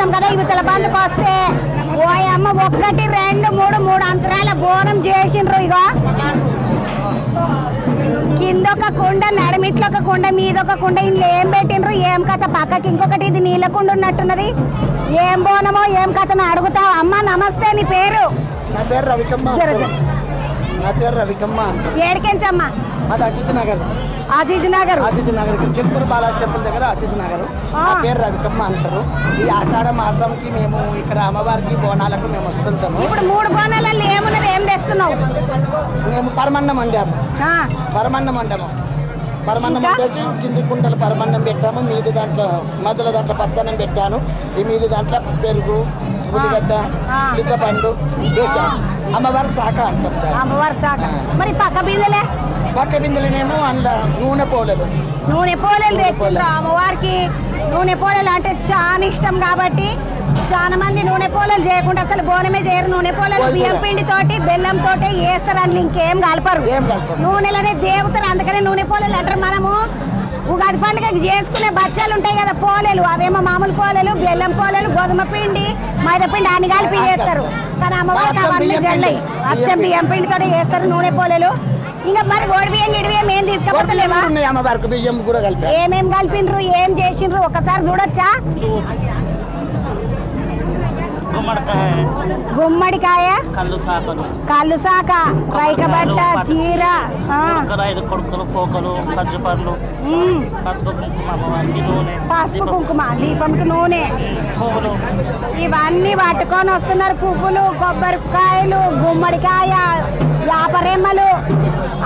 చేస్తున్నాం కదా ఇవతల బందుకు వస్తే ఓయమ్మ 1 2 3 అంతరాల బోనం చేసిండ్రు. ఇగో కిందొక కుండ, నడిమిట్లొక కుండ, మీదొక కుండ, ఇందులో ఏం పెట్టిండ్రు ఏం కథ. పక్కకి ఇంకొకటి ఇది నీళ్ళ కుండ ఉన్నట్టున్నది. ఏం బోనమో ఏం కథను అడుగుతావు. అమ్మ నమస్తే, నీ పేరు? నా పేరు రవికమ్మ. నా పేరు రవికమ్మ. ఏడికెంచమ్మా? అది అచిజ్ నగర్. అజిజ్ నగర్. అజిజ్ నగర్ చిత్తూరు బాలాజీ టెంపుల్ దగ్గర అచిజ్ నగర్. నా పేరు రవికమ్మ అంటారు. ఈ ఆషాఢ మాసంకి మేము ఇక్కడ అమ్మవారికి బోనాలకు మేము వస్తుంటాము. ఇప్పుడు 3 బోనాలలో ఏమున్నది, ఏం తెస్తున్నావు? మేము పరమన్నం వండాము. పరమన్నం వండాము. పరమన్నం వండేసి కింది కుండలు పరమన్నం పెట్టాము. మీది దాంట్లో మధ్యలో దాంట్లో పచ్చన్నం పెట్టాను. ఈ మీది దాంట్లో పెరుగు, ఉల్లిగడ్డ, చింతపండు వేసాను. అమ్మవారికి శాఖ అంటాం. అమ్మవారి శాఖ. మరి పక్క బిందెలే? పక్క బిందెలనేమో అందులో నూనె పోలేలు. నూనె పోలేలు తెచ్చిండ్రు. అమ్మవారికి నూనె పోలేలు అంటే చాలా ఇష్టం కాబట్టి చాలా మంది నూనె పోలేలు చేయకుండా అసలు బోనమే చేయరు. నూనె పోలేలు బియ్యం పిండి తోటి బెల్లం తోటి వేస్తారు. అందులో ఇంకేం కలపరు. నూనెలనే దేవుతారు. అందుకనే నూనె పోలేలు అంటారు. మనము ఉగాది పండుగకి చేసుకునే బచ్చాలు ఉంటాయి కదా పోలేలు, అవేమో మామూలు పోలేలు, బెల్లం పోలేలు, గోధుమ పిండి, మైదా పిండి అన్ని కలిపి చేస్తారు. కానీ అమ్మవారికి అవన్నీ జల్లాయి. అచ్చం బియ్యం పిండి తోటి చేస్తారు నూనె పోలేలు. ఇంకా మరి గోడి బియ్యం గిడి బియ్యం ఏం తీసుకపోతలేమా? ఏమేం కలిపిండ్రు, ఏం చేసిండ్రు ఒకసారి చూడొచ్చా? గుమ్మడికాయ, కళ్ళు శాఖ, రైక బట్ట, చీర, పసుపు కుంకుమ, దీపంకి నూనె, ఇవన్నీ పట్టుకొని వస్తున్నారు. పువ్వులు, కొబ్బరికాయలు, గుమ్మడికాయ, యాపరెమ్మలు,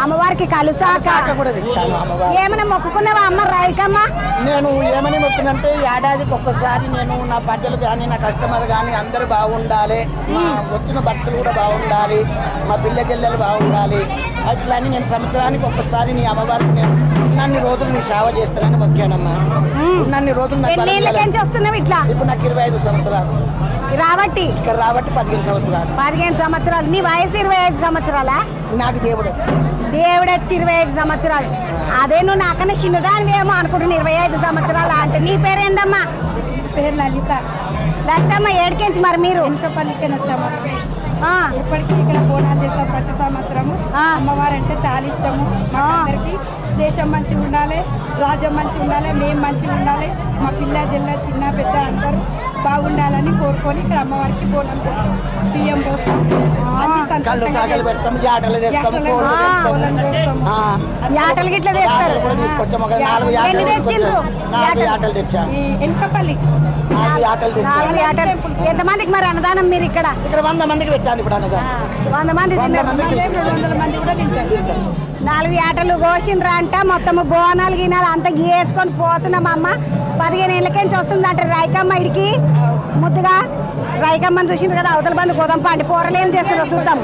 అమ్మవారికి కళ్ళు శాఖ కూడా తెచ్చాను. ఏమైనా మొక్కుకున్నావా అమ్మ రైకమ్మ? నేను ఏమని మొక్కునంటే ఏడాదికి ఒక్కసారి నేను నా ప్రజలు కానీ నా కస్టమర్ కానీ అందరూ బాగుండాలి, మా వచ్చిన భక్తులు కూడా బాగుండాలి, మా పిల్ల జల్లెలు బాగుండాలి. అట్లా అని నేను సంవత్సరానికి ఒక్కసారి నీ అమ్మవారికి నేను ఉన్నన్ని రోజులు నీ సేవ చేస్తానని మొక్కానమ్మా. ఉన్నన్ని రోజులు ఇట్లా ఇప్పుడు నాకు 25 సంవత్సరాలు రాబట్టి ఇక్కడ రాబట్టి 15 సంవత్సరాలు. 15 సంవత్సరాలు. నీ వయసు 25 సంవత్సరాలా? నాకు దేవుడు వచ్చి 25 సంవత్సరాలు. అదే నువ్వు నాకన్నా చిన్నదానివేమో అనుకుంటున్నా. 25 సంవత్సరాలు అంటే. నీ పేరేందమ్మా? పేరు లలిత. లలితమ్మ ఏడికెంచి మరి మీరు? వెనుకపల్లికి వచ్చాము. ఎప్పటికీ ఇక్కడ బోనాలు చేస్తాం ప్రతి సంవత్సరము. అమ్మవారు అంటే చాలా ఇష్టము మా అందరికి. దేశం మంచిగా ఉండాలి, రాజ్యం మంచిగా ఉండాలి, మేము మంచిగా ఉండాలి, మా పిల్ల జిల్లా చిన్న పెద్ద అందరూ బాగుండాలని కోరుకొని ఇక్కడ అమ్మవారికి బోనం చేస్తాం, బియ్యం పోస్తాం, వెనుకపల్లి. ఎంతమందికి మరి అన్నదానం మీరు ఇక్కడ? 100 మందికి పెట్టాను. ఇప్పుడు అన్నదానం 100 మంది, 200 మంది కూడా తింటారు. 4 ఆటలు కోసిండ్రా అంట. మొత్తము బోనాలు గినాలు అంతా గీసుకొని పోతున్నామమ్మ. 15 ఏళ్ళకేంచి వస్తుందంట రైకమ్మ ఇడికి. ముద్దుగా రైకమ్మని చూసిండ్రు కదా, అవతల బంధు గోదాం పండి పోరలు ఏం చేస్తారో చూద్దాం.